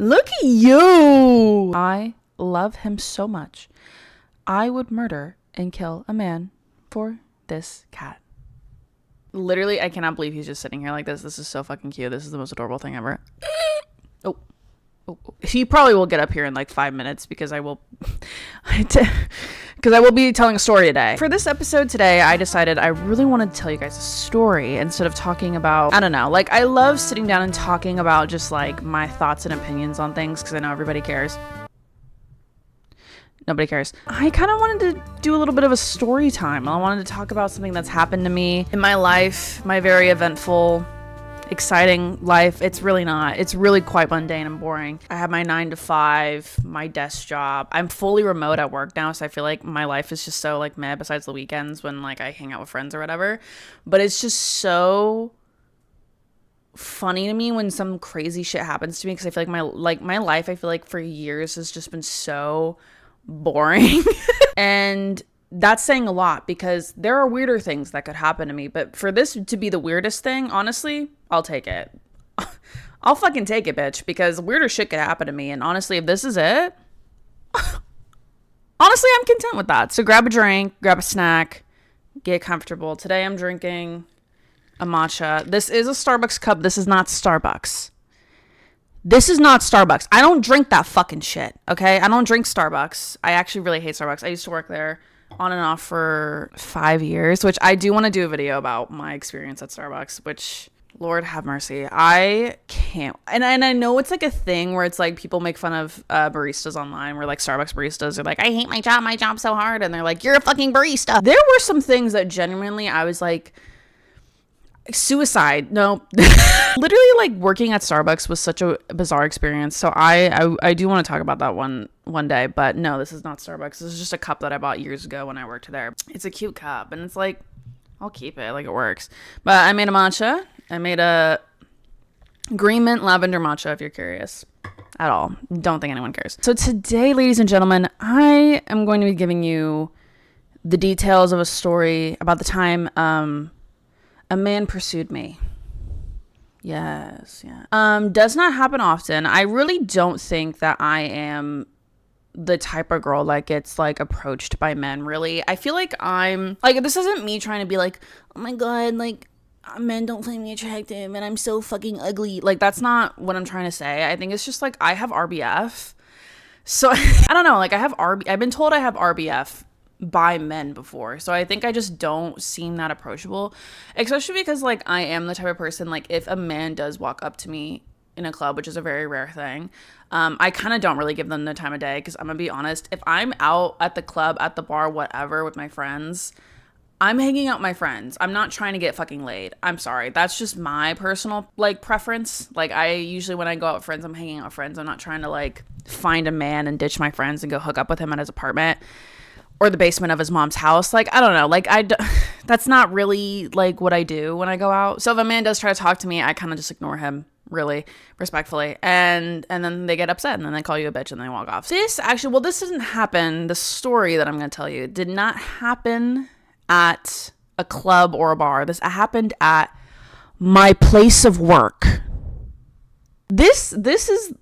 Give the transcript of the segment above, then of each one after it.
Look at you. I love him so much. I would murder and kill a man for this cat. Literally, I cannot believe he's just sitting here like this. This is so fucking cute. This is the most adorable thing ever. Oh. He probably will get up here in like 5 minutes because I will be telling a story today. For this episode today, I decided I really wanted to tell you guys a story instead of talking about, I don't know, like I love sitting down and talking about just like my thoughts and opinions on things because I know everybody cares. Nobody cares. I kind of wanted to do a little bit of a story time. I wanted to talk about something that's happened to me in my life, my very eventful, exciting life. It's really not. It's really quite mundane and boring. I have my 9 to 5, my desk job. I'm fully remote at work now, so I feel like my life is just so like meh besides the weekends when like I hang out with friends or whatever. But it's just so funny to me when some crazy shit happens to me because I feel like my life, I feel like for years has just been so boring. And that's saying a lot because there are weirder things that could happen to me. But for this to be the weirdest thing, honestly, I'll take it. I'll fucking take it, bitch, because weirder shit could happen to me. And honestly, if this is it, honestly, I'm content with that. So grab a drink, grab a snack, get comfortable. Today I'm drinking a matcha. This is a Starbucks cup. This is not Starbucks. This is not Starbucks. I don't drink that fucking shit, okay? I don't drink Starbucks. I actually really hate Starbucks. I used to work there on and off for 5 years, which I do want to do a video about my experience at Starbucks, which, Lord have mercy. I can't. And I know it's like a thing where it's like people make fun of baristas online where like Starbucks baristas are like, I hate my job's so hard. And they're like, you're a fucking barista. There were some things that genuinely I was like, suicide. No. Literally like working at Starbucks was such a bizarre experience. So I do want to talk about that one day, but no, this is not Starbucks. This is just a cup that I bought years ago when I worked there. It's a cute cup and it's like, I'll keep it, like it works. But I made a matcha. I made a green mint lavender matcha if you're curious at all. Don't think anyone cares. So today, ladies and gentlemen, I am going to be giving you the details of a story about the time a man pursued me. Yes, yeah. Does not happen often. I really don't think that I am the type of girl that gets like approached by men, really. I feel like I'm like, this isn't me trying to be like, oh my god, like men don't find me attractive and I'm so fucking ugly. Like that's not what I'm trying to say. I think it's just like I have RBF. So I don't know, like I've been told I have RBF by men before, so I think I just don't seem that approachable, especially because like I am the type of person, like if a man does walk up to me in a club, which is a very rare thing, I kind of don't really give them the time of day because I'm gonna be honest, if I'm out at the club, at the bar, whatever, with my friends, I'm hanging out with my friends. I'm not trying to get fucking laid. I'm sorry, that's just my personal like preference. Like I usually when I go out with friends, I'm hanging out with friends. I'm not trying to like find a man and ditch my friends and go hook up with him at his apartment or the basement of his mom's house. Like, I don't know. Like, that's not really, like, what I do when I go out. So if a man does try to talk to me, I kind of just ignore him, really, respectfully. And then they get upset, and then they call you a bitch, and they walk off. This doesn't happen. The story that I'm going to tell you did not happen at a club or a bar. This happened at my place of work. This is...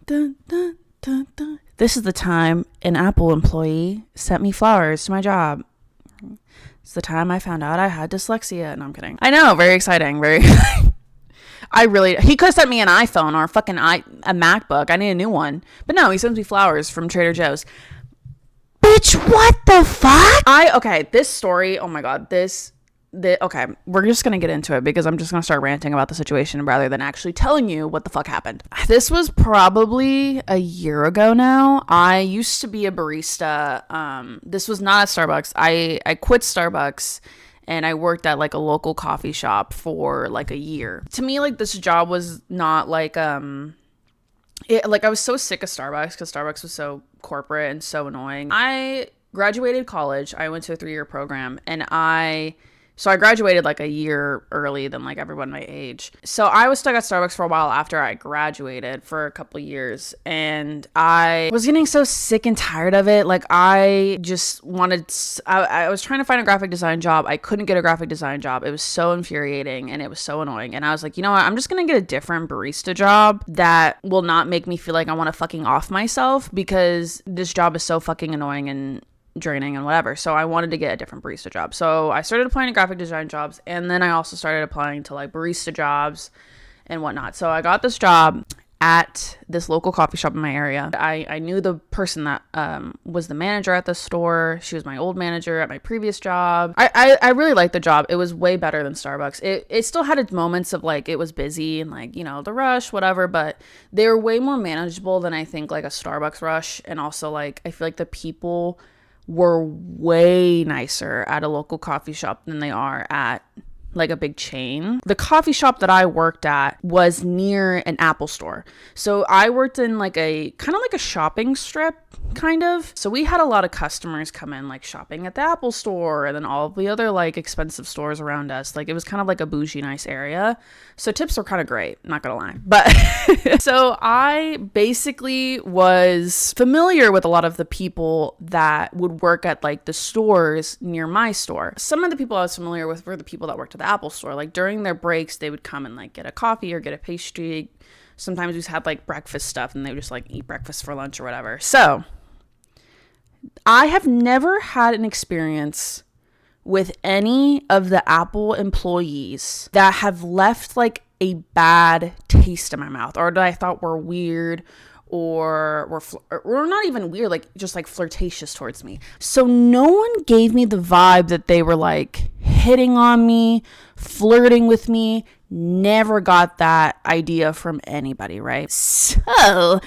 Dun, dun, dun, dun. This is the time an Apple employee sent me flowers to my job. It's the time I found out I had dyslexia. No, I'm kidding. I know, very exciting. Very. He could have sent me an iPhone or a MacBook. I need a new one. But no, he sends me flowers from Trader Joe's. Bitch, what the fuck? This story, oh my god, okay, we're just gonna get into it because I'm just gonna start ranting about the situation rather than actually telling you what the fuck happened. This was probably a year ago now. I used to be a barista. This was not at Starbucks. I quit Starbucks and I worked at like a local coffee shop for like a year. To me, like this job was not like I was so sick of Starbucks because Starbucks was so corporate and so annoying. I graduated college. I went to a 3-year program and I So I graduated like a year early than like everyone my age. So I was stuck at Starbucks for a while after I graduated for a couple years, and I was getting so sick and tired of it. Like I just wanted, I was trying to find a graphic design job. I couldn't get a graphic design job. It was so infuriating and it was so annoying. And I was like, you know what? I'm just going to get a different barista job that will not make me feel like I want to fucking off myself, because this job is so fucking annoying and draining and whatever. So I wanted to get a different barista job. So I started applying to graphic design jobs, and then I also started applying to like barista jobs and whatnot. So I got this job at this local coffee shop in my area. I knew the person that was the manager at the store. She was my old manager at my previous job. I really liked the job. It was way better than Starbucks. It still had its moments of like, it was busy and like, you know, the rush, whatever, but they were way more manageable than I think like a Starbucks rush. And also like, I feel like the people were way nicer at a local coffee shop than they are at like a big chain. The coffee shop that I worked at was near an Apple store. So I worked in like a kind of like a shopping strip kind of. So we had a lot of customers come in like shopping at the Apple store and then all of the other like expensive stores around us. Like it was kind of like a bougie nice area. So tips were kind of great, not gonna lie. But so I basically was familiar with a lot of the people that would work at like the stores near my store. Some of the people I was familiar with were the people that worked at the Apple store. Like during their breaks, they would come and like get a coffee or get a pastry. Sometimes we just had like breakfast stuff and they would just like eat breakfast for lunch or whatever. So I have never had an experience with any of the Apple employees that have left like a bad taste in my mouth, or that I thought were weird, or were not even weird, like just like flirtatious towards me. So no one gave me the vibe that they were like hitting on me, flirting with me. Never got that idea from anybody, right? So,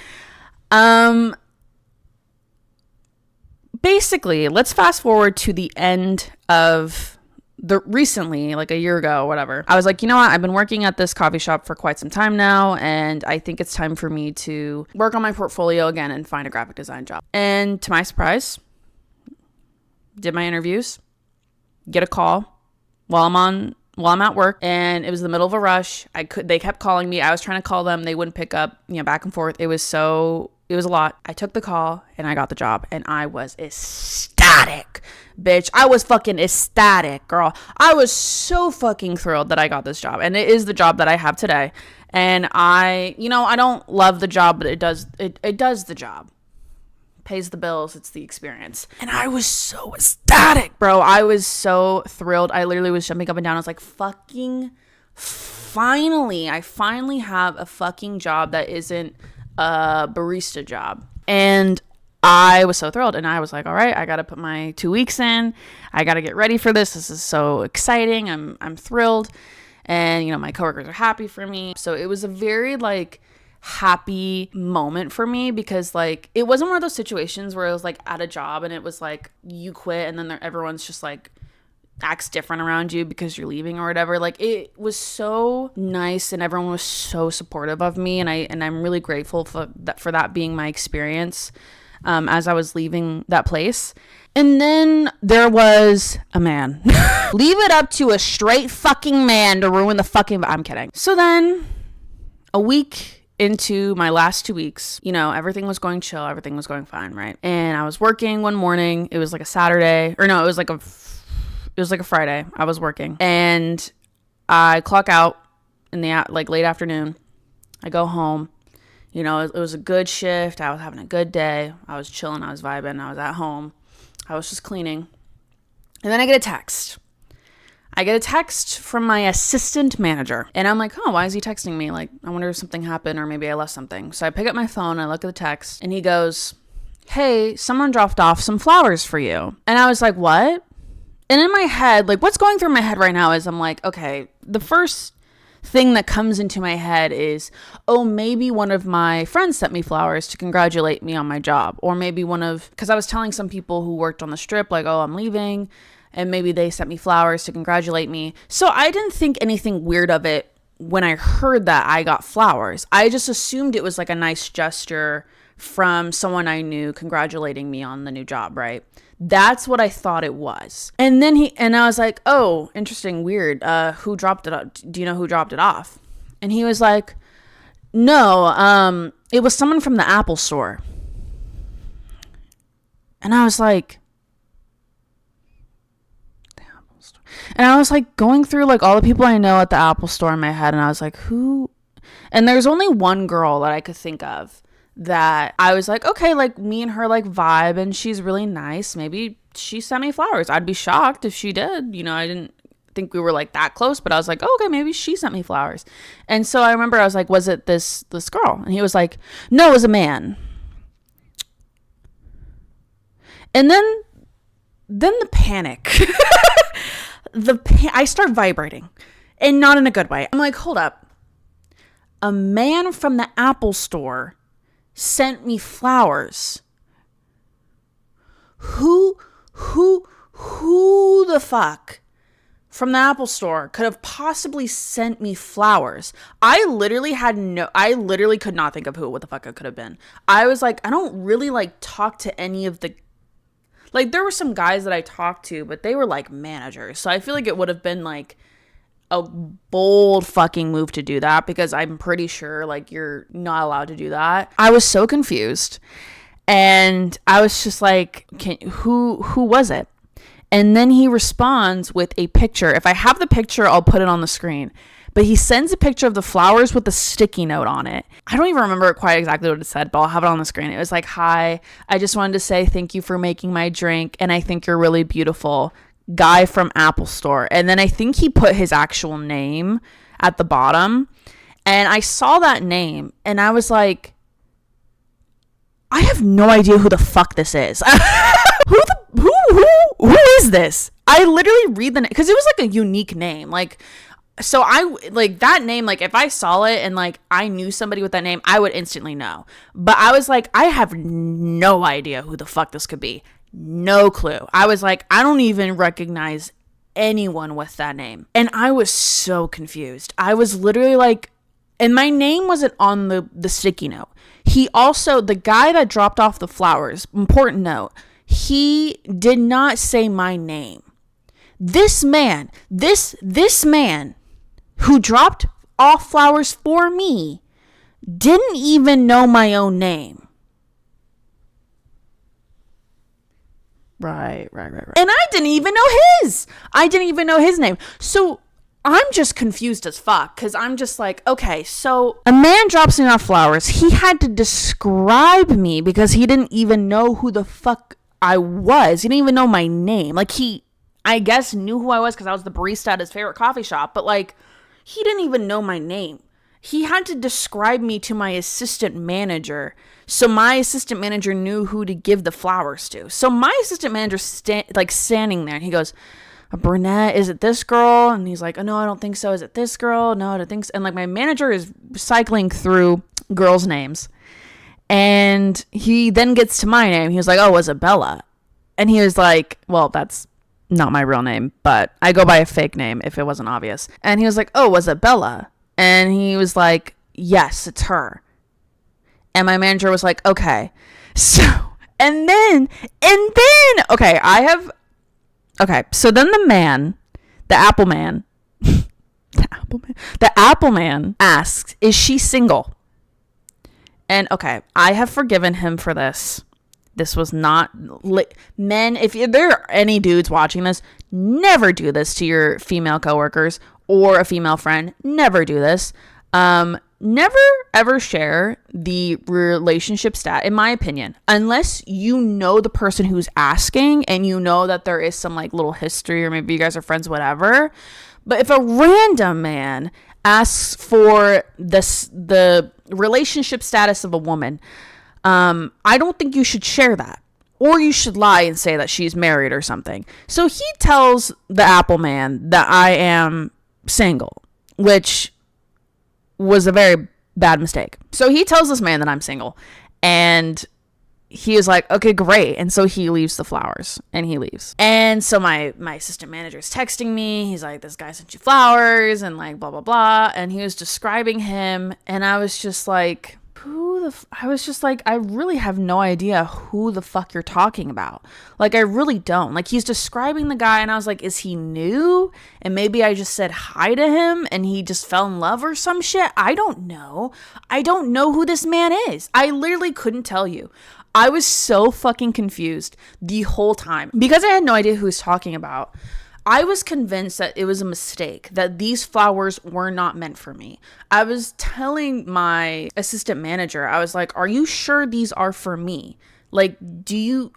basically, let's fast forward to the end of recently, like a year ago, whatever. I was like, you know what? I've been working at this coffee shop for quite some time now, and I think it's time for me to work on my portfolio again and find a graphic design job. And to my surprise, did my interviews, get a call while I'm at work, and it was the middle of a rush. They kept calling me. I was trying to call them. They wouldn't pick up, back and forth. It was a lot. I took the call and I got the job, and I was ecstatic, bitch. I was fucking ecstatic, girl. I was so fucking thrilled that I got this job, and it is the job that I have today. And I don't love the job, but it does the job. Pays the bills. It's the experience. And I was so ecstatic, bro. I was so thrilled. I literally was jumping up and down. I was like, fucking finally. I finally have a fucking job that isn't a barista job. And I was so thrilled. And I was like, all right, I got to put my 2 weeks in. I got to get ready for this. This is so exciting. I'm thrilled. And, my coworkers are happy for me. So it was a very like happy moment for me, because like it wasn't one of those situations where it was like at a job and it was like you quit and then everyone's just like acts different around you because you're leaving or whatever. Like it was so nice and everyone was so supportive of me, and I'm really grateful for that being my experience as I was leaving that place. And then there was a man. Leave it up to a straight fucking man to ruin the fucking... I'm kidding. So then a week into my last 2 weeks, everything was going chill. Everything was going fine, right? And I was working one morning. It was like a Saturday. Or no, it was like a Friday. I was working. And I clock out in the late afternoon. I go home. It was a good shift. I was having a good day. I was chilling. I was vibing. I was at home. I was just cleaning. And then I get a text. From my assistant manager. And I'm like, oh, why is he texting me? Like, I wonder if something happened or maybe I left something. So I pick up my phone, I look at the text, and he goes, hey, someone dropped off some flowers for you. And I was like, what? And in my head, like what's going through my head right now is I'm like, okay, the first thing that comes into my head is, oh, maybe one of my friends sent me flowers to congratulate me on my job. Or maybe because I was telling some people who worked on the strip, like, oh, I'm leaving. And maybe they sent me flowers to congratulate me. So I didn't think anything weird of it when I heard that I got flowers. I just assumed it was like a nice gesture from someone I knew congratulating me on the new job, right? That's what I thought it was. And then I was like, oh, interesting, weird. Who dropped it off? Do you know who dropped it off? And he was like, no, it was someone from the Apple store. And I was like, and I was like going through like all the people I know at the Apple store in my head. And I was like, who? And there's only one girl that I could think of that I was like, okay, like me and her like vibe and she's really nice. Maybe she sent me flowers. I'd be shocked if she did. You know, I didn't think we were like that close, but I was like, oh, okay, maybe she sent me flowers. And so I remember I was like, was it this girl? And he was like, no, it was a man. And then the panic. I start vibrating, and not in a good way. I'm like, hold up. A man from the Apple store sent me flowers. Who the fuck from the Apple store could have possibly sent me flowers? I literally could not think of what the fuck it could have been. I was like, I don't really like talk to any of the, like, there were some guys that I talked to, but they were like managers. So I feel like it would have been like a bold fucking move to do that, because I'm pretty sure like you're not allowed to do that. I was so confused. And I was just like, who was it? And then he responds with a picture. If I have the picture, I'll put it on the screen. But he sends a picture of the flowers with a sticky note on it. I don't even remember quite exactly what it said, but I'll have it on the screen. It was like, hi, I just wanted to say thank you for making my drink, and I think you're really beautiful. Guy from Apple Store. And then I think he put his actual name at the bottom. And I saw that name, and I was like, I have no idea who the fuck this is. Who is this? I literally read the name, because it was like a unique name. Like, so I like that name. Like, if I saw it and like I knew somebody with that name, I would instantly know. But I was like, I have no idea who the fuck this could be. No clue. I was like, I don't even recognize anyone with that name. And I was so confused. I was literally like, and my name wasn't on the sticky note. He also, the guy that dropped off the flowers, important note, he did not say my name. This man who dropped off flowers for me didn't even know my own name. Right. And I didn't even know his. I didn't even know his name. So I'm just confused as fuck, because I'm just like, okay, so a man drops me off flowers. He had to describe me because he didn't even know who the fuck I was. He didn't even know my name. Like, he, I guess, knew who I was because I was the barista at his favorite coffee shop, but like, he didn't even know my name. He had to describe me to my assistant manager, so my assistant manager knew who to give the flowers to. So my assistant manager standing there, and he goes, a brunette, is it this girl? And he's like, oh, no, I don't think so. Is it this girl? No, I don't think so. And like, my manager is cycling through girls' names, and he then gets to my name. He was like, oh, was it Bella? And he was like, well, that's not my real name, but I go by a fake name if it wasn't obvious. And he was like, oh, was it Bella? And he was like, yes, it's her. And my manager was like, okay. So, and then, okay, so then the Apple man asks, is she single? And okay, I have forgiven him for this. This was not, men, if there are any dudes watching this, never do this to your female coworkers or a female friend. Never do this. Never ever share the relationship stat, in my opinion, unless you know the person who's asking and you know that there is some like little history, or maybe you guys are friends, whatever. But if a random man asks for the relationship status of a woman, I don't think you should share that. Or you should lie and say that she's married or something. So he tells the Apple man that I am single, which was a very bad mistake. So he tells this man that I'm single, and he is like, okay, great. And so he leaves the flowers, and he leaves. And so my assistant manager is texting me. He's like, this guy sent you flowers, and like blah, blah, blah. And he was describing him. And I was just like, who I was just like, I really have no idea who the fuck you're talking about. Like, I really don't. Like, he's describing the guy and I was like, is he new? And maybe I just said hi to him and he just fell in love or some shit. I don't know. I don't know who this man is. I literally couldn't tell you. I was so fucking confused the whole time because I had no idea who he was talking about. I was convinced that it was a mistake, that these flowers were not meant for me. I was telling my assistant manager, I was like, are you sure these are for me? Like,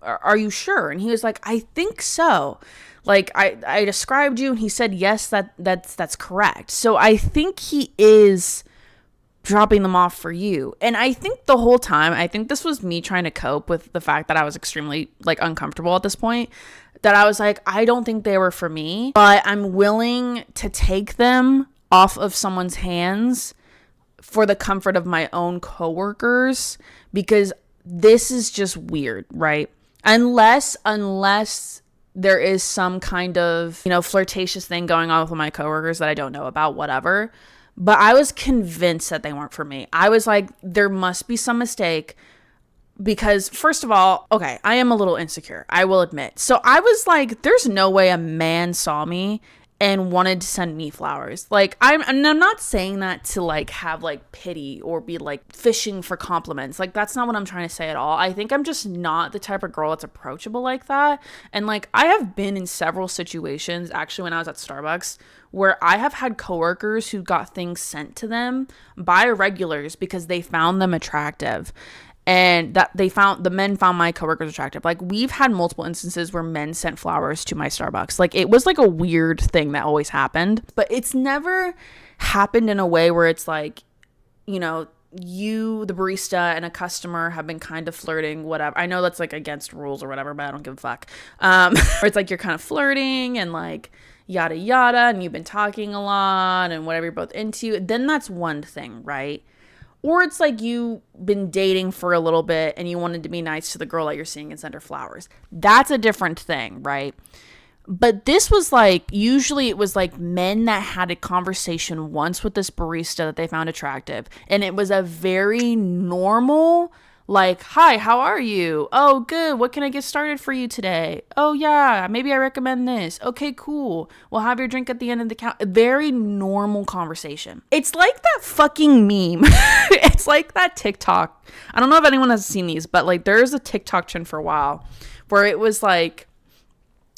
are you sure? And he was like, I think so. Like, I described you and he said, yes, that's correct. So I think he is dropping them off for you. And I think the whole time, I think this was me trying to cope with the fact that I was extremely like uncomfortable at this point, that I was like, I don't think they were for me, but I'm willing to take them off of someone's hands for the comfort of my own coworkers, because this is just weird, right? Unless there is some kind of, flirtatious thing going on with my coworkers that I don't know about, whatever. But I was convinced that they weren't for me. I was like, there must be some mistake. Because first of all, okay, I am a little insecure, I will admit. So I was like, there's no way a man saw me and wanted to send me flowers. Like, I'm not saying that to like have like pity or be like fishing for compliments. Like, that's not what I'm trying to say at all. I think I'm just not the type of girl that's approachable like that. And like, I have been in several situations, actually, when I was at Starbucks, where I have had coworkers who got things sent to them by regulars because they found them attractive. And that the men found my coworkers attractive. Like, we've had multiple instances where men sent flowers to my Starbucks. Like, it was like a weird thing that always happened, but it's never happened in a way where it's like, you, the barista, and a customer have been kind of flirting, whatever. I know that's like against rules or whatever, but I don't give a fuck. Or it's like you're kind of flirting and like yada yada, and you've been talking a lot and whatever you're both into. Then that's one thing, right? Or it's like you've been dating for a little bit and you wanted to be nice to the girl that you're seeing and send her flowers. That's a different thing, right? But this was like, usually it was like men that had a conversation once with this barista that they found attractive. And it was a very normal, like, hi, how are you? Oh, good. What can I get started for you today? Oh, yeah, maybe I recommend this. Okay, cool. We'll have your drink at the end of the count. Very normal conversation. It's like that fucking meme. It's like that TikTok. I don't know if anyone has seen these, but like there's a TikTok trend for a while where it was like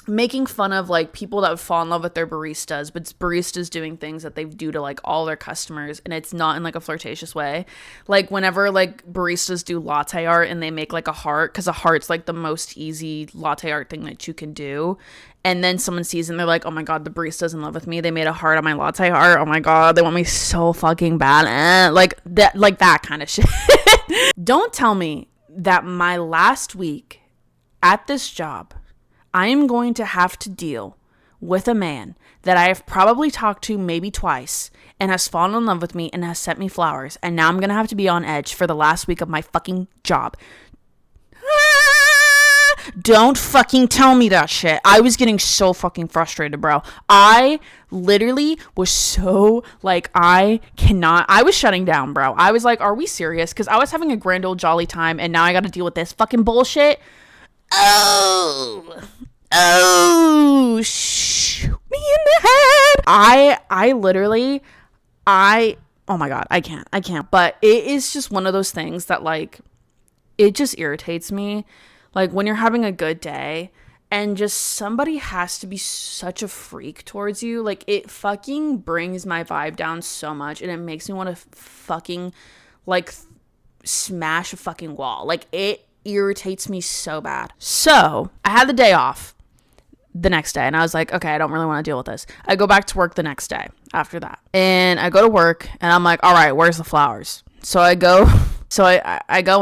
making fun of like people that would fall in love with their baristas, but it's baristas doing things that they do to like all their customers, and it's not in like a flirtatious way. Like whenever like baristas do latte art and they make like a heart, because a heart's like the most easy latte art thing that you can do, and then someone sees and they're like, oh my god, the barista's in love with me, they made a heart on my latte art, oh my god, they want me so fucking bad, like that kind of shit. Don't tell me that my last week at this job, I am going to have to deal with a man that I have probably talked to maybe twice and has fallen in love with me and has sent me flowers. And now I'm going to have to be on edge for the last week of my fucking job. Don't fucking tell me that shit. I was getting so fucking frustrated, bro. I literally was so like, I was shutting down, bro. I was like, are we serious? Because I was having a grand old jolly time and now I got to deal with this fucking bullshit. Shoot me in the head. Oh my god, I can't. But it is just one of those things that like, it just irritates me. Like when you're having a good day and just somebody has to be such a freak towards you, like it fucking brings my vibe down so much, and it makes me want to fucking like smash a fucking wall. Like it irritates me so bad. So I had the day off the next day and I was like, okay, I don't really want to deal with this. I go back to work the next day after that, and I go to work and I'm like, all right, where's the flowers? So I go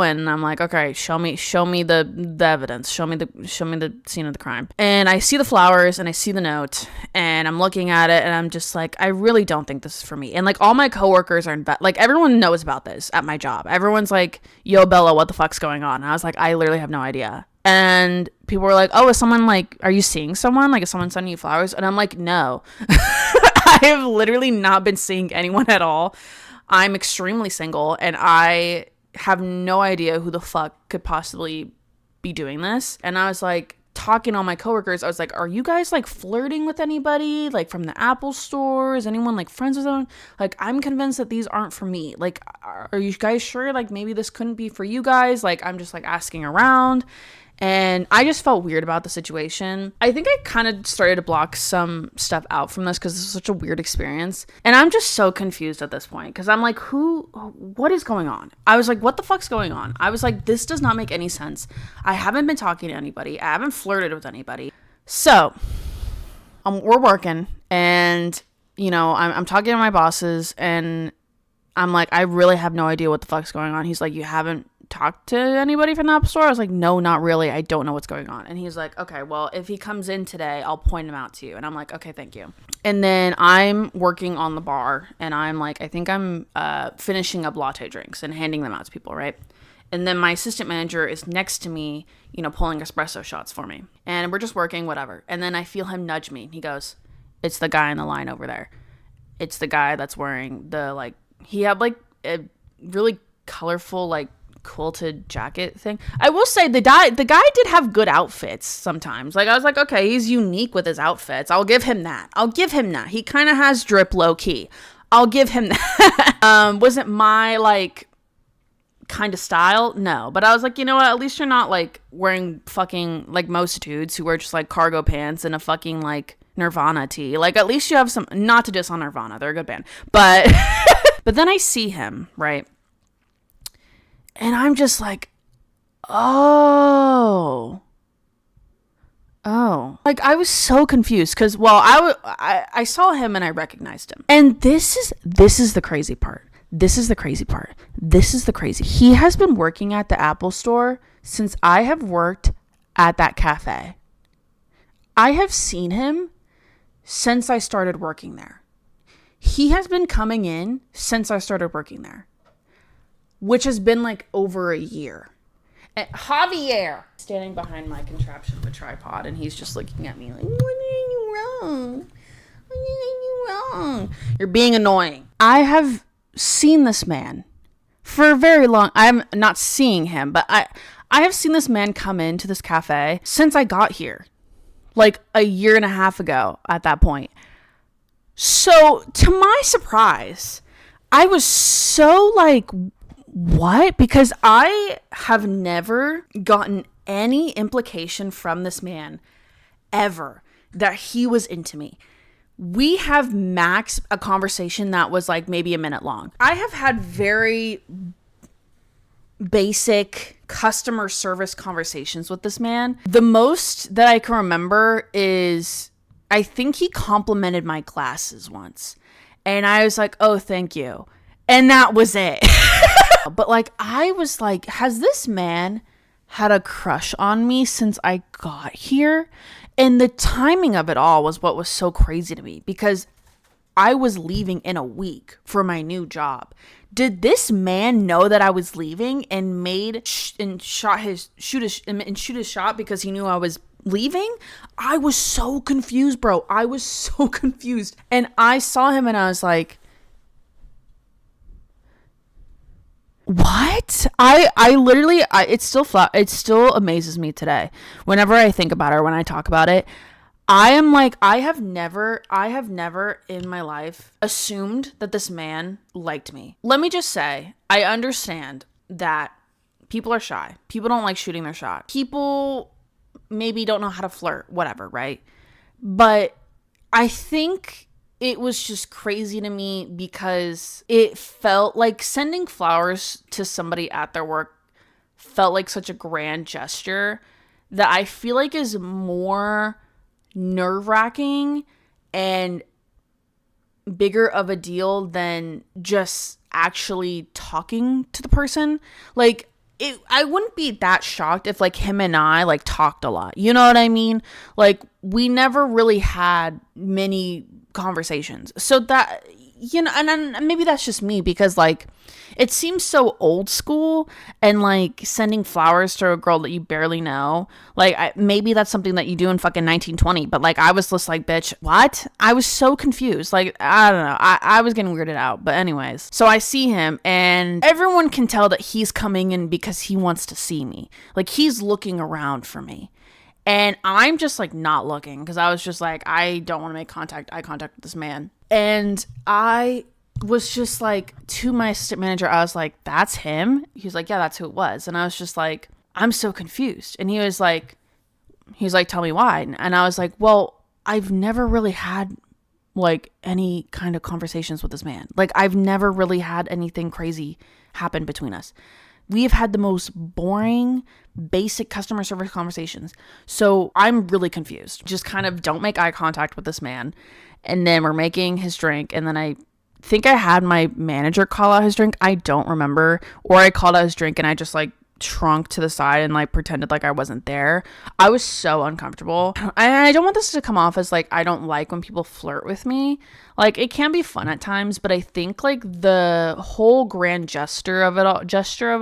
in and I'm like, okay, show me the evidence, show me the scene of the crime. And I see the flowers and I see the note and I'm looking at it and I'm just like, I really don't think this is for me. And like all my coworkers are like everyone knows about this at my job. Everyone's like, yo, Bella, what the fuck's going on? And I was like, I literally have no idea. And people were like, oh, is someone like, are you seeing someone? Like, is someone sending you flowers? And I'm like, no. I have literally not been seeing anyone at all. I'm extremely single and I have no idea who the fuck could possibly be doing this. And I was like, talking to all my coworkers, I was like, are you guys like flirting with anybody like from the Apple store? Is anyone like friends with them? Like, I'm convinced that these aren't for me. Like, are you guys sure like maybe this couldn't be for you guys? Like, I'm just like asking around. And I just felt weird about the situation. I think I kind of started to block some stuff out from this because this was such a weird experience. And I'm just so confused at this point because I'm like, what is going on? I was like, what the fuck's going on? I was like, this does not make any sense. I haven't been talking to anybody. I haven't flirted with anybody. So we're working and, you know, I'm talking to my bosses and I'm like, I really have no idea what the fuck's going on. He's like, you haven't talked to anybody from the Apple store? I was like, no, not really. I don't know what's going on. And he's like, okay, well, if he comes in today, I'll point him out to you. And I'm like, okay, thank you. And then I'm working on the bar and I'm like, I think I'm finishing up latte drinks and handing them out to people, right? And then my assistant manager is next to me, you know, pulling espresso shots for me. And we're just working, whatever. And then I feel him nudge me. He goes, it's the guy in the line over there. It's the guy that's wearing the, like, he had like a really colorful, like, quilted jacket thing. I will say the guy did have good outfits sometimes. Like, I was like, okay, he's unique with his outfits. I'll give him that. He kind of has drip low key. I'll give him that. Wasn't my like kind of style? No. But I was like, you know what? At least you're not like wearing fucking like most dudes who wear just like cargo pants and a fucking like Nirvana tee. Like, at least you have some, not to diss on Nirvana. They're a good band. But but then I see him, right? And I'm just like, oh. Like, I was so confused because, well, I saw him and I recognized him. And this is the crazy part. He has been working at the Apple store since I have worked at that cafe. I have seen him since I started working there. He has been coming in since I started working there, which has been like over a year. And Javier standing behind my contraption with a tripod, and he's just looking at me like, what did I do wrong? You're being annoying. I have seen this man for a very long. I'm not seeing him, but I have seen this man come into this cafe since I got here, like a year and a half ago at that point. So to my surprise, I was so like, what? Because I have never gotten any implication from this man ever that he was into me. We have max a conversation that was like maybe a minute long. I have had very basic customer service conversations with this man. The most that I can remember is I think he complimented my glasses once. And I was like, oh, thank you. And that was it. But like, I was like, has this man had a crush on me since I got here? And the timing of it all was what was so crazy to me, because I was leaving in a week for my new job. Did this man know that I was leaving and shoot his shot because he knew I was leaving? I was so confused, bro. I was so confused. And I saw him and I was like, what? I literally, it still amazes me today. Whenever I think about it or when I talk about it, I am like, I have never in my life assumed that this man liked me. Let me just say, I understand that people are shy. People don't like shooting their shot. People maybe don't know how to flirt, whatever, right? But I think it was just crazy to me because it felt like sending flowers to somebody at their work felt like such a grand gesture that I feel like is more nerve-wracking and bigger of a deal than just actually talking to the person. Like, I wouldn't be that shocked if like him and I like talked a lot. You know what I mean? Like, we never really had many conversations. So that, and maybe that's just me because like it seems so old school and like sending flowers to a girl that you barely know. Like maybe that's something that you do in fucking 1920, but like I was just like, bitch, what? I was so confused. Like, I don't know. I was getting weirded out. But anyways, so I see him and everyone can tell that he's coming in because he wants to see me. Like he's looking around for me. And I'm just like not looking because I was just like, I don't want to make eye contact with this man. And I was just like, to my assistant manager, I was like, that's him? He was like, yeah, that's who it was. And I was just like, I'm so confused. And he was like, tell me why. And I was like, well, I've never really had like any kind of conversations with this man. Like I've never really had anything crazy happen between us. We've had the most boring, basic customer service conversations. So I'm really confused. Just kind of don't make eye contact with this man. And then we're making his drink. And then I think I had my manager call out his drink. I don't remember. Or I called out his drink and I just like shrunk to the side and like pretended like I wasn't there. I was so uncomfortable. And I don't want this to come off as like I don't like when people flirt with me. Like it can be fun at times, but I think like the whole grand gesture of it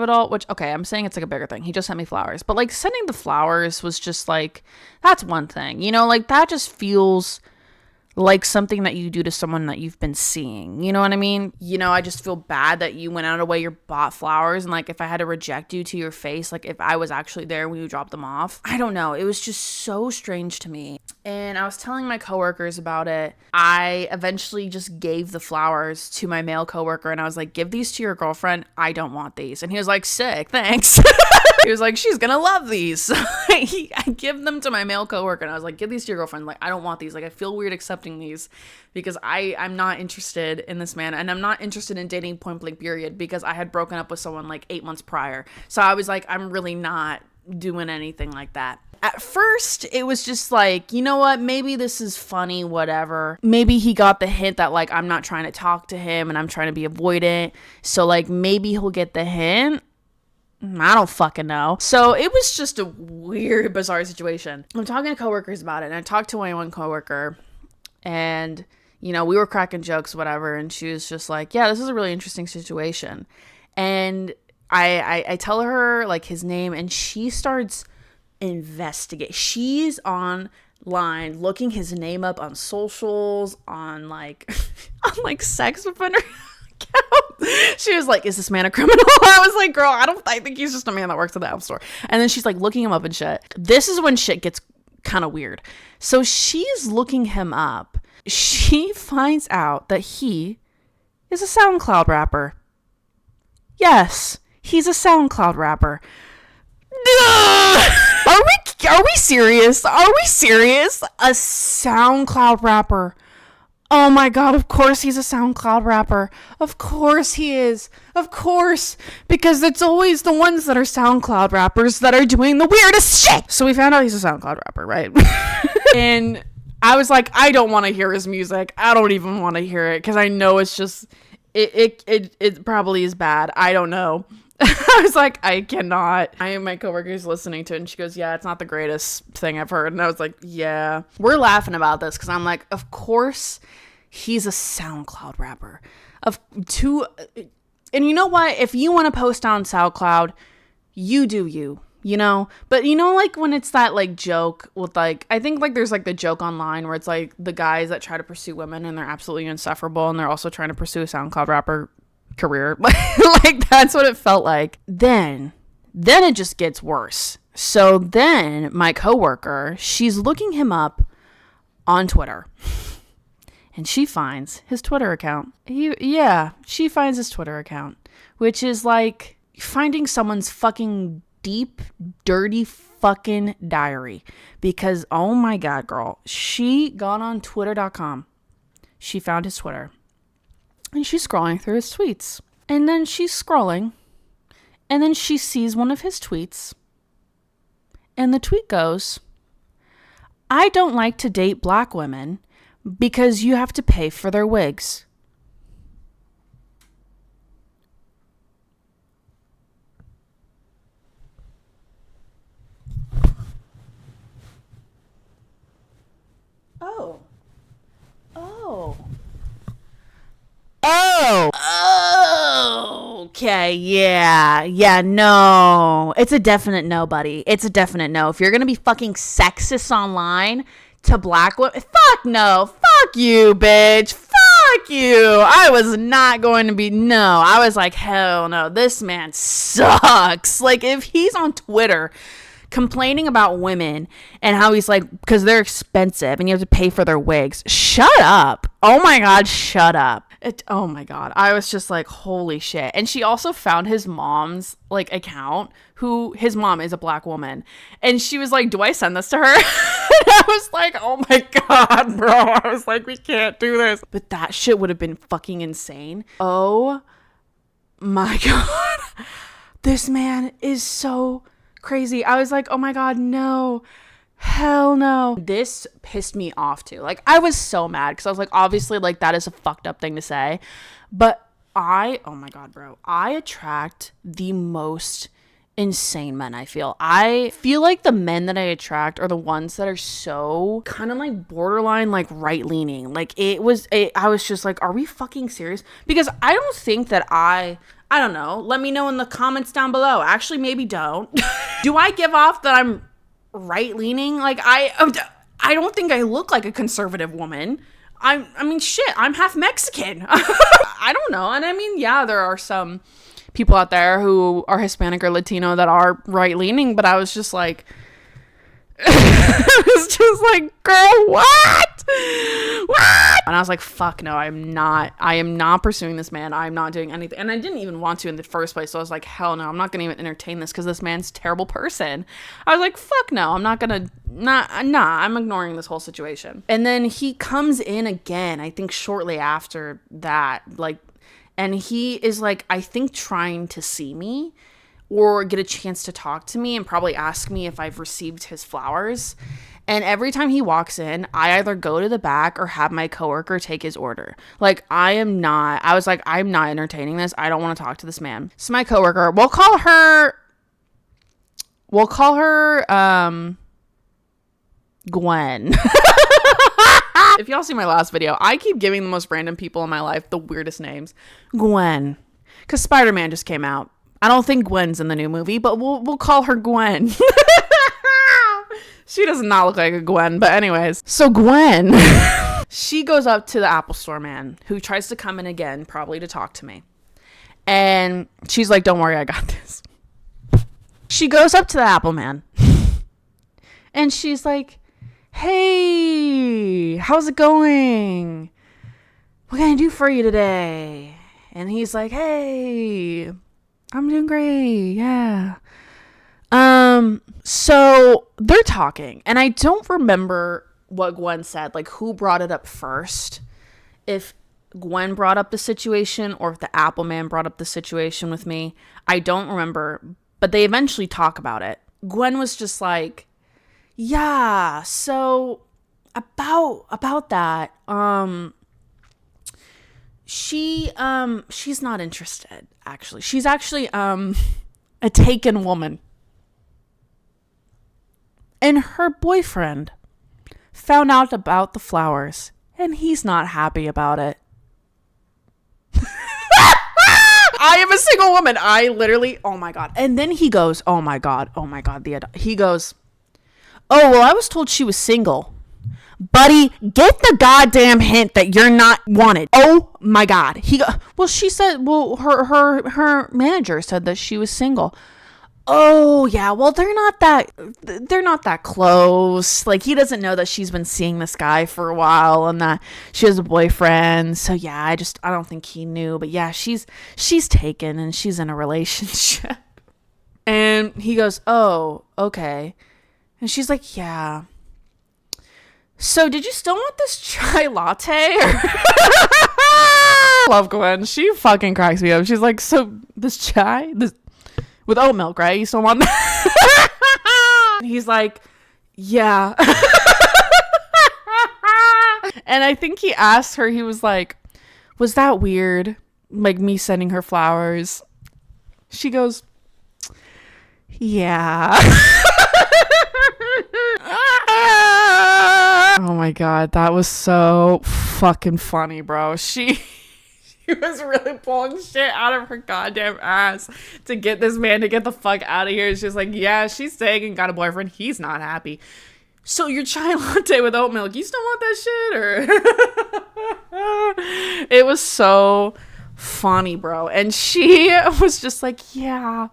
all, which okay, I'm saying it's like a bigger thing. He just sent me flowers, but like sending the flowers was just like, that's one thing, like that just feels like something that you do to someone that you've been seeing. You know what I mean? I just feel bad that you went out of the way, you bought flowers, and like if I had to reject you to your face, like if I was actually there when you dropped them off, I don't know. It was just so strange to me. And I was telling my coworkers about it. I eventually just gave the flowers to my male coworker and I was like, give these to your girlfriend. I don't want these. And he was like, sick, thanks. He was like, she's gonna love these. I give them to my male coworker and I was like, give these to your girlfriend. Like, I don't want these. Like, I feel weird accepting these because I'm not interested in this man and I'm not interested in dating point blank period because I had broken up with someone like 8 months prior. So I was like, I'm really not doing anything like that. At first, it was just like, you know what? Maybe this is funny, whatever. Maybe he got the hint that like I'm not trying to talk to him and I'm trying to be avoidant. So like maybe he'll get the hint. I don't fucking know. So it was just a weird, bizarre situation. I'm talking to coworkers about it, and I talked to my one coworker, and we were cracking jokes, whatever, and she was just like, yeah, this is a really interesting situation. And I tell her like his name, and she starts investigate. She's online looking his name up on socials, on like on like sex offender account. She was like, is this man a criminal? I was like, girl, I think he's just a man that works at the App Store. And then she's like looking him up and shit. This is when shit gets kind of weird. So she's looking him up. She finds out that he is a SoundCloud rapper. Yes, he's a SoundCloud rapper. Are we serious? Are we serious? A SoundCloud rapper. Oh my god, of course he's a SoundCloud rapper. Of course he is. Of course. Because it's always the ones that are SoundCloud rappers that are doing the weirdest shit. So we found out he's a SoundCloud rapper, right? And I was like, I don't want to hear his music. I don't even want to hear it because I know it's just, it probably is bad. I don't know. I was like, I cannot. My coworker's listening to it and she goes, yeah, it's not the greatest thing I've heard. And I was like, yeah. We're laughing about this because I'm like, of course he's a SoundCloud rapper. And you know what? If you want to post on SoundCloud, you do you. But like when it's that like joke with like, I think like there's like the joke online where it's like the guys that try to pursue women and they're absolutely insufferable and they're also trying to pursue a SoundCloud rapper career. Like that's what it felt like. Then it just gets worse. So then my coworker, she's looking him up on Twitter and she finds his Twitter account. She finds his Twitter account, which is like finding someone's fucking deep, dirty fucking diary. Because, oh my god, girl, she got on twitter.com. She found his Twitter. And she's scrolling through his tweets. And then she's scrolling. And then she sees one of his tweets. And the tweet goes, I don't like to date black women because you have to pay for their wigs. Oh. okay, yeah, no. It's a definite no, buddy. It's a definite no. If you're gonna be fucking sexist online to black women, fuck no. Fuck you, bitch. Fuck you. I was not going to be, no. I was like, hell no. This man sucks. Like, if he's on Twitter complaining about women and how he's like, because they're expensive and you have to pay for their wigs, shut up. Oh my God, shut up. Oh my God. I was just like, holy shit. And she also found his mom's like account, who his mom is a black woman. And she was like, do I send this to her? And I was like, oh my God, bro. I was like, we can't do this. But that shit would have been fucking insane. Oh my God. This man is so crazy. I was like, oh my God, no. Hell no. This pissed me off too. Like, I was so mad because I was like, obviously, like, that is a fucked up thing to say. But oh my God, bro, I attract the most insane men. I feel like the men that I attract are the ones that are so kind of like borderline, like right leaning. Like, I was just like, are we fucking serious? Because I don't think that I don't know. Let me know in the comments down below. Actually, maybe don't. Do I give off that I'm right leaning? Like, I don't think I look like a conservative woman. I mean, shit, I'm half Mexican. I don't know. And I mean, yeah, there are some people out there who are Hispanic or Latino that are right leaning, but I was just like, I was just like, girl, what? And I was like, fuck no, I am not pursuing this man. I'm not doing anything. And I didn't even want to in the first place. So I was like, hell no, I'm not gonna even entertain this because this man's a terrible person. I was like, fuck no, I'm not gonna, I'm ignoring this whole situation. And then he comes in again, I think shortly after that, like, and he is like, I think trying to see me or get a chance to talk to me and probably ask me if I've received his flowers. And every time he walks in, I either go to the back or have my coworker take his order. Like, I was like, I'm not entertaining this. I don't want to talk to this man. So my coworker, we'll call her Gwen. If y'all see my last video, I keep giving the most random people in my life the weirdest names. Gwen. Because Spider-Man just came out. I don't think Gwen's in the new movie, but we'll call her Gwen. She does not look like a Gwen, but anyways. So Gwen, she goes up to the Apple Store man, who tries to come in again, probably to talk to me. And she's like, don't worry, I got this. She goes up to the Apple man. And she's like, hey, how's it going? What can I do for you today? And he's like, hey, I'm doing great, yeah. So they're talking, and I don't remember what Gwen said, like who brought it up first, if Gwen brought up the situation or if the Apple man brought up the situation with me. I don't remember, but they eventually talk about it. Gwen was just like, yeah, so about that, she's not interested, actually. She's actually a taken woman. And her boyfriend found out about the flowers, and he's not happy about it. I am a single woman. I literally, oh my God. And then he goes, oh my God. He goes, oh, well, I was told she was single. Buddy, get the goddamn hint that you're not wanted. Oh my God. She said, well, her manager said that she was single. Oh yeah, well they're not that close. Like, he doesn't know that she's been seeing this guy for a while and that she has a boyfriend. So yeah, I don't think he knew. But yeah, she's taken and she's in a relationship. And he goes, oh, okay. And she's like, yeah. So did you still want this chai latte? Love Gwen. She fucking cracks me up. She's like, so this chai, this with oat milk, right? You still want that? And he's like, yeah. And I think he asked her, he was like, was that weird? Like, me sending her flowers? She goes, yeah. Oh my God, that was so fucking funny, bro. She She was really pulling shit out of her goddamn ass to get this man to get the fuck out of here. She's like, yeah, she's staying and got a boyfriend. He's not happy. So your chai latte with oat milk, you still want that shit? Or it was so funny, bro. And she was just like, yeah,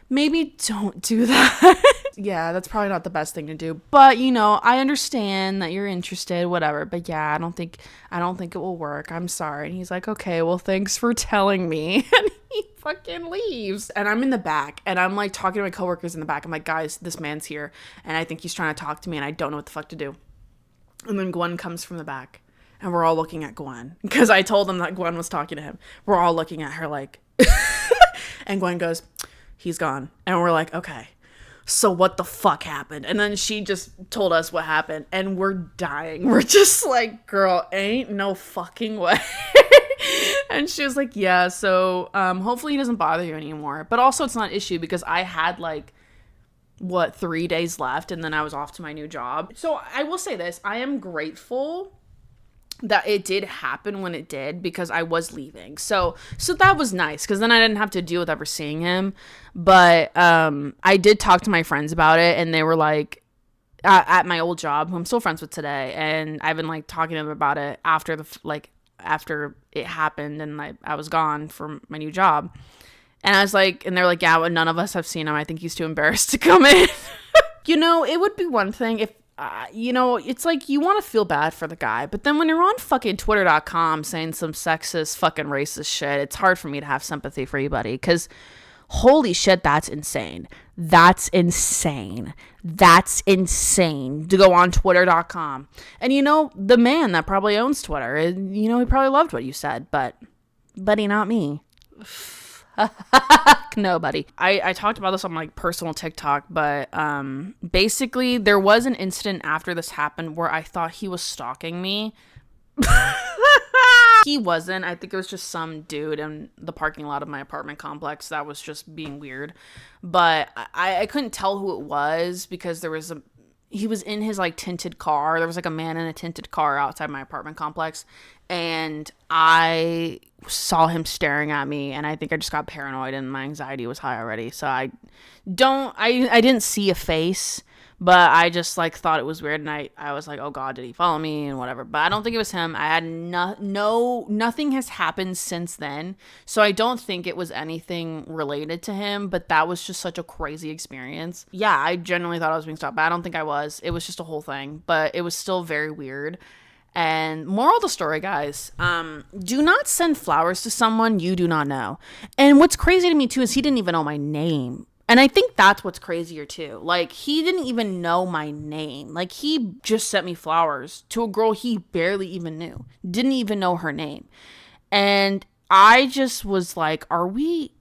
maybe don't do that. Yeah, that's probably not the best thing to do. But, you know, I understand that you're interested, whatever. But yeah, I don't think it will work. I'm sorry. And he's like, okay, well, thanks for telling me. And he fucking leaves. And I'm in the back and I'm like talking to my coworkers in the back. I'm like, guys, this man's here and I think he's trying to talk to me and I don't know what the fuck to do. And then Gwen comes from the back and we're all looking at Gwen because I told them that Gwen was talking to him. We're all looking at her like, and Gwen goes, he's gone. And we're like, okay, so what the fuck happened? And then she just told us what happened and we're dying. We're just like, girl, ain't no fucking way. And she was like, yeah, so hopefully he doesn't bother you anymore. But also it's not an issue because I had like, 3 days left and then I was off to my new job. So I will say this, I am grateful that it did happen when it did because I was leaving. So that was nice because then I didn't have to deal with ever seeing him. But I did talk to my friends about it and they were like, at my old job, who I'm still friends with today, and I've been like talking to them about it after after it happened and I was gone from my new job. And I was like, and they're like, yeah, well, none of us have seen him. I think he's too embarrassed to come in. You know, it would be one thing if, you know, it's like you want to feel bad for the guy. But then when you're on fucking twitter.com saying some sexist, fucking racist shit, it's hard for me to have sympathy for you, buddy. Because holy shit, that's insane. That's insane. That's insane to go on twitter.com. And, you know, the man that probably owns Twitter, you know, he probably loved what you said. But, buddy, not me. No, buddy. I talked about this on my personal TikTok, but basically there was an incident after this happened where I thought he was stalking me. He wasn't. I think it was just some dude in the parking lot of my apartment complex that was just being weird. But I couldn't tell who it was because he was in his like tinted car. There was like a man in a tinted car outside my apartment complex. And I saw him staring at me and I think I just got paranoid and my anxiety was high already. So I didn't see a face, but I just like thought it was weird. And I was like, oh God, did he follow me and whatever. But I don't think it was him. I had nothing has happened since then. So I don't think it was anything related to him, but that was just such a crazy experience. Yeah, I genuinely thought I was being stalked, but I don't think I was. It was just a whole thing, but it was still very weird. And moral of the story, guys, do not send flowers to someone you do not know. And what's crazy to me too is he didn't even know my name. And I think that's what's crazier too. Like, he didn't even know my name. Like, he just sent me flowers to a girl he barely even knew. Didn't even know her name. And I just was like, are we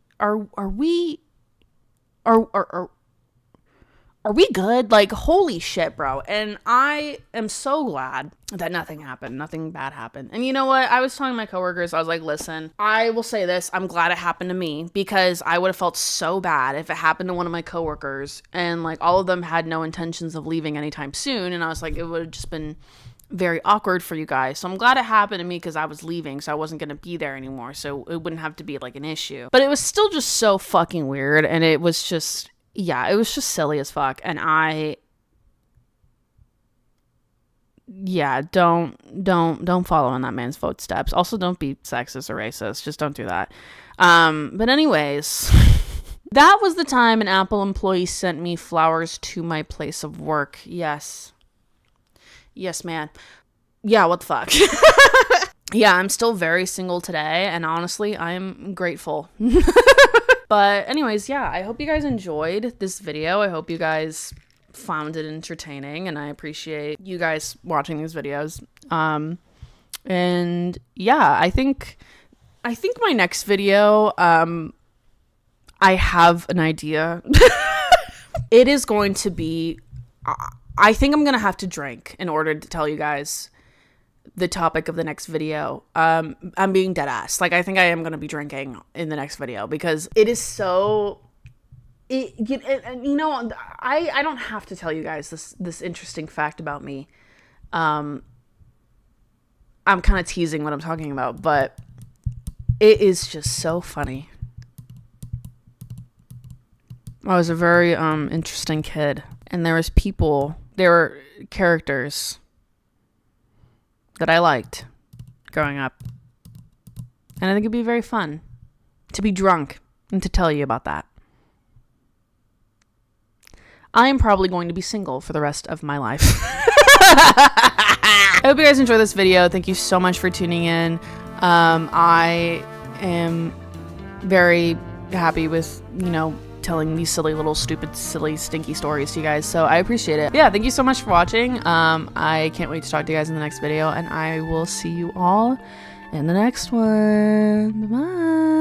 good? Like, holy shit, bro. And I am so glad that nothing happened. Nothing bad happened. And you know what? I was telling my coworkers, I was like, listen, I will say this. I'm glad it happened to me because I would have felt so bad if it happened to one of my coworkers and like all of them had no intentions of leaving anytime soon. And I was like, it would have just been very awkward for you guys. So I'm glad it happened to me because I was leaving, so I wasn't going to be there anymore. So it wouldn't have to be like an issue. But it was still just so fucking weird. And it was just... yeah, it was just silly as fuck. And don't follow in that man's footsteps. Also, don't be sexist or racist. Just don't do that. But anyways, that was the time an Apple employee sent me flowers to my place of work. Yes, man. Yeah, what the fuck? Yeah, I'm still very single today, and honestly, I'm grateful. But anyways, yeah, I hope you guys enjoyed this video. I hope you guys found it entertaining, and I appreciate you guys watching these videos. And yeah, I think my next video, I have an idea. It is going to be, I think I'm going to have to drink in order to tell you guys the topic of the next video. I'm being dead ass. Like, I think I am going to be drinking in the next video because it is so... you know, I don't have to tell you guys this interesting fact about me. I'm kind of teasing what I'm talking about, but It is just so funny. I was a very interesting kid, and there were characters that I liked growing up. And I think it'd be very fun to be drunk and to tell you about that. I am probably going to be single for the rest of my life. I hope you guys enjoyed this video. Thank you so much for tuning in. I am very happy with, telling these silly little stupid, silly, stinky stories to you guys. So I appreciate it. Yeah, thank you so much for watching. I can't wait to talk to you guys in the next video, and I will see you all in the next one. Bye-bye.